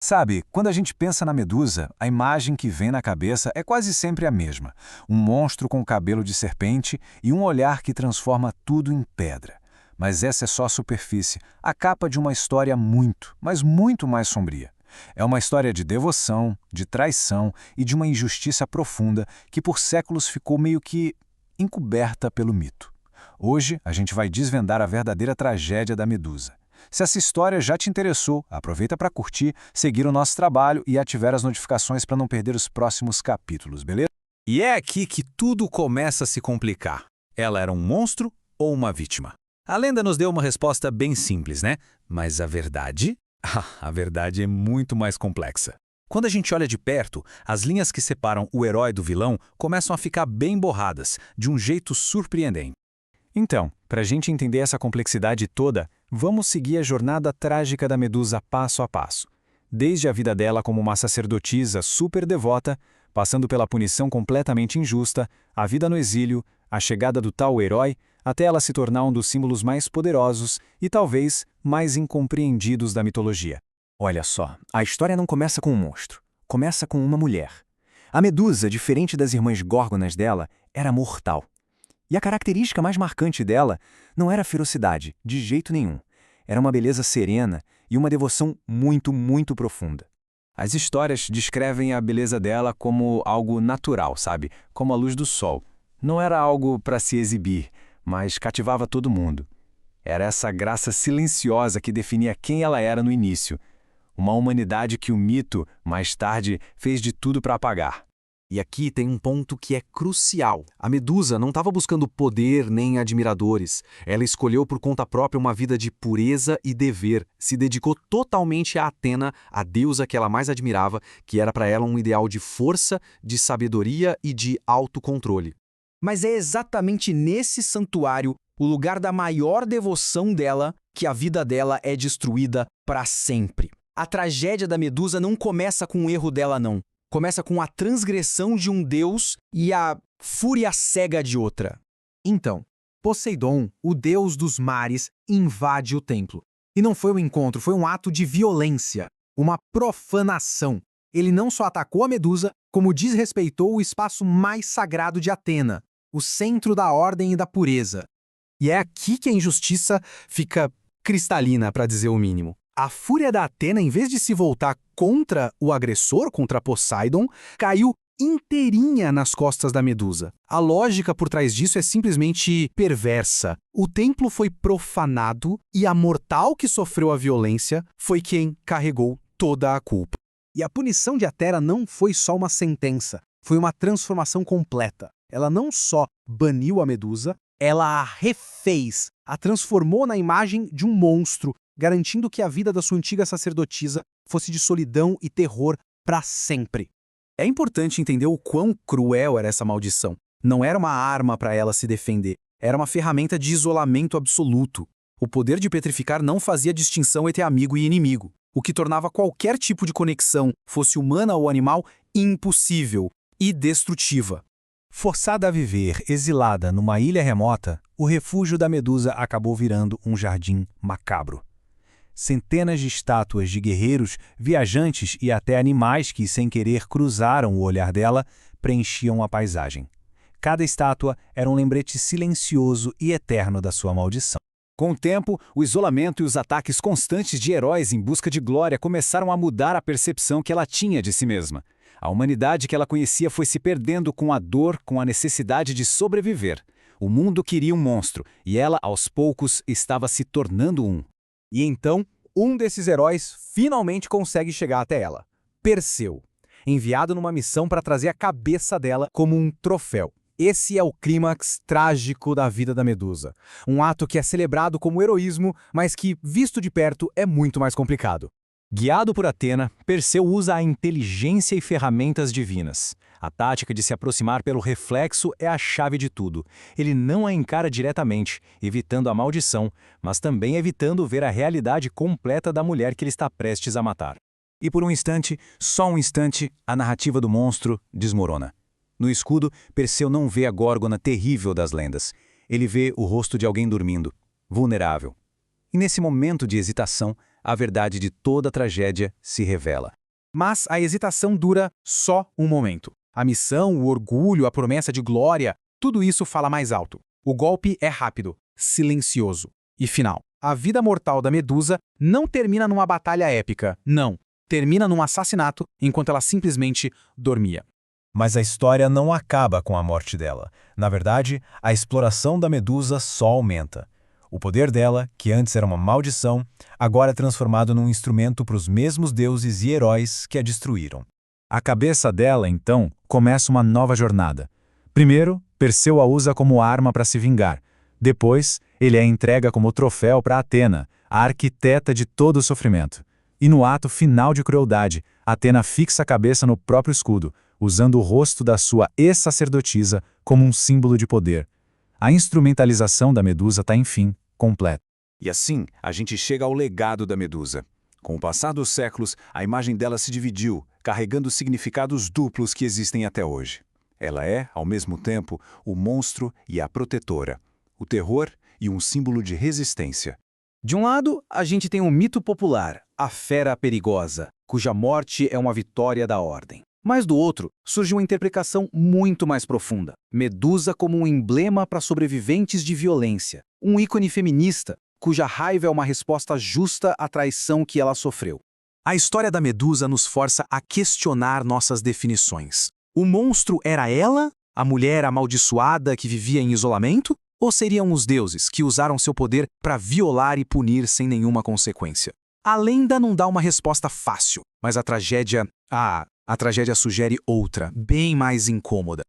Sabe, quando a gente pensa na Medusa, a imagem que vem na cabeça é quase sempre a mesma. Um monstro com cabelo de serpente e um olhar que transforma tudo em pedra. Mas essa é só a superfície, a capa de uma história muito, mas muito mais sombria. É uma história de devoção, de traição e de uma injustiça profunda que por séculos ficou meio que encoberta pelo mito. Hoje, a gente vai desvendar a verdadeira tragédia da Medusa. Se essa história já te interessou, aproveita para curtir, seguir o nosso trabalho e ativar as notificações para não perder os próximos capítulos, beleza? E é aqui que tudo começa a se complicar. Ela era um monstro ou uma vítima? A lenda nos deu uma resposta bem simples, né? Mas a verdade? A verdade é muito mais complexa. Quando a gente olha de perto, as linhas que separam o herói do vilão começam a ficar bem borradas, de um jeito surpreendente. Então, para a gente entender essa complexidade toda, vamos seguir a jornada trágica da Medusa passo a passo. Desde a vida dela como uma sacerdotisa super devota, passando pela punição completamente injusta, a vida no exílio, a chegada do tal herói, até ela se tornar um dos símbolos mais poderosos e talvez mais incompreendidos da mitologia. Olha só, a história não começa com um monstro, começa com uma mulher. A Medusa, diferente das irmãs górgonas dela, era mortal. E a característica mais marcante dela não era a ferocidade, de jeito nenhum. Era uma beleza serena e uma devoção muito, muito profunda. As histórias descrevem a beleza dela como algo natural, sabe? Como a luz do sol. Não era algo para se exibir, mas cativava todo mundo. Era essa graça silenciosa que definia quem ela era no início. Uma humanidade que o mito, mais tarde, fez de tudo para apagar. E aqui tem um ponto que é crucial. A Medusa não estava buscando poder nem admiradores. Ela escolheu por conta própria uma vida de pureza e dever. Se dedicou totalmente a Atena, a deusa que ela mais admirava, que era para ela um ideal de força, de sabedoria e de autocontrole. Mas é exatamente nesse santuário, o lugar da maior devoção dela, que a vida dela é destruída para sempre. A tragédia da Medusa não começa com o erro dela, não. Começa com a transgressão de um deus e a fúria cega de outra. Então, Poseidon, o deus dos mares, invade o templo. E não foi um encontro, foi um ato de violência, uma profanação. Ele não só atacou a Medusa, como desrespeitou o espaço mais sagrado de Atena, o centro da ordem e da pureza. E é aqui que a injustiça fica cristalina, para dizer o mínimo. A fúria da Atena, em vez de se voltar contra o agressor, contra Poseidon, caiu inteirinha nas costas da Medusa. A lógica por trás disso é simplesmente perversa. O templo foi profanado e a mortal que sofreu a violência foi quem carregou toda a culpa. E a punição de Atena não foi só uma sentença, foi uma transformação completa. Ela não só baniu a Medusa, ela a refez, a transformou na imagem de um monstro, garantindo que a vida da sua antiga sacerdotisa fosse de solidão e terror para sempre. É importante entender o quão cruel era essa maldição. Não era uma arma para ela se defender, era uma ferramenta de isolamento absoluto. O poder de petrificar não fazia distinção entre amigo e inimigo, o que tornava qualquer tipo de conexão, fosse humana ou animal, impossível e destrutiva. Forçada a viver exilada numa ilha remota, o refúgio da Medusa acabou virando um jardim macabro. Centenas de estátuas de guerreiros, viajantes e até animais que, sem querer, cruzaram o olhar dela, preenchiam a paisagem. Cada estátua era um lembrete silencioso e eterno da sua maldição. Com o tempo, o isolamento e os ataques constantes de heróis em busca de glória começaram a mudar a percepção que ela tinha de si mesma. A humanidade que ela conhecia foi se perdendo com a dor, com a necessidade de sobreviver. O mundo queria um monstro, e ela, aos poucos, estava se tornando um. E então, um desses heróis finalmente consegue chegar até ela. Perseu, enviado numa missão para trazer a cabeça dela como um troféu. Esse é o clímax trágico da vida da Medusa. Um ato que é celebrado como heroísmo, mas que, visto de perto, é muito mais complicado. Guiado por Atena, Perseu usa a inteligência e ferramentas divinas. A tática de se aproximar pelo reflexo é a chave de tudo. Ele não a encara diretamente, evitando a maldição, mas também evitando ver a realidade completa da mulher que ele está prestes a matar. E por um instante, só um instante, a narrativa do monstro desmorona. No escudo, Perseu não vê a górgona terrível das lendas. Ele vê o rosto de alguém dormindo, vulnerável. E nesse momento de hesitação, a verdade de toda a tragédia se revela. Mas a hesitação dura só um momento. A missão, o orgulho, a promessa de glória, tudo isso fala mais alto. O golpe é rápido, silencioso e final. A vida mortal da Medusa não termina numa batalha épica, não. Termina num assassinato enquanto ela simplesmente dormia. Mas a história não acaba com a morte dela. Na verdade, a exploração da Medusa só aumenta. O poder dela, que antes era uma maldição, agora é transformado num instrumento para os mesmos deuses e heróis que a destruíram. A cabeça dela, então, começa uma nova jornada. Primeiro, Perseu a usa como arma para se vingar. Depois, ele a entrega como troféu para Atena, a arquiteta de todo o sofrimento. E no ato final de crueldade, Atena fixa a cabeça no próprio escudo, usando o rosto da sua ex-sacerdotisa como um símbolo de poder. A instrumentalização da Medusa está, enfim, completa. E assim, a gente chega ao legado da Medusa. Com o passar dos séculos, a imagem dela se dividiu, carregando significados duplos que existem até hoje. Ela é, ao mesmo tempo, o monstro e a protetora, o terror e um símbolo de resistência. De um lado, a gente tem um mito popular, a fera perigosa, cuja morte é uma vitória da ordem. Mas do outro, surge uma interpretação muito mais profunda. Medusa como um emblema para sobreviventes de violência, um ícone feminista, cuja raiva é uma resposta justa à traição que ela sofreu. A história da Medusa nos força a questionar nossas definições. O monstro era ela, a mulher amaldiçoada que vivia em isolamento? Ou seriam os deuses que usaram seu poder para violar e punir sem nenhuma consequência? A lenda não dá uma resposta fácil, mas a tragédia sugere outra, bem mais incômoda.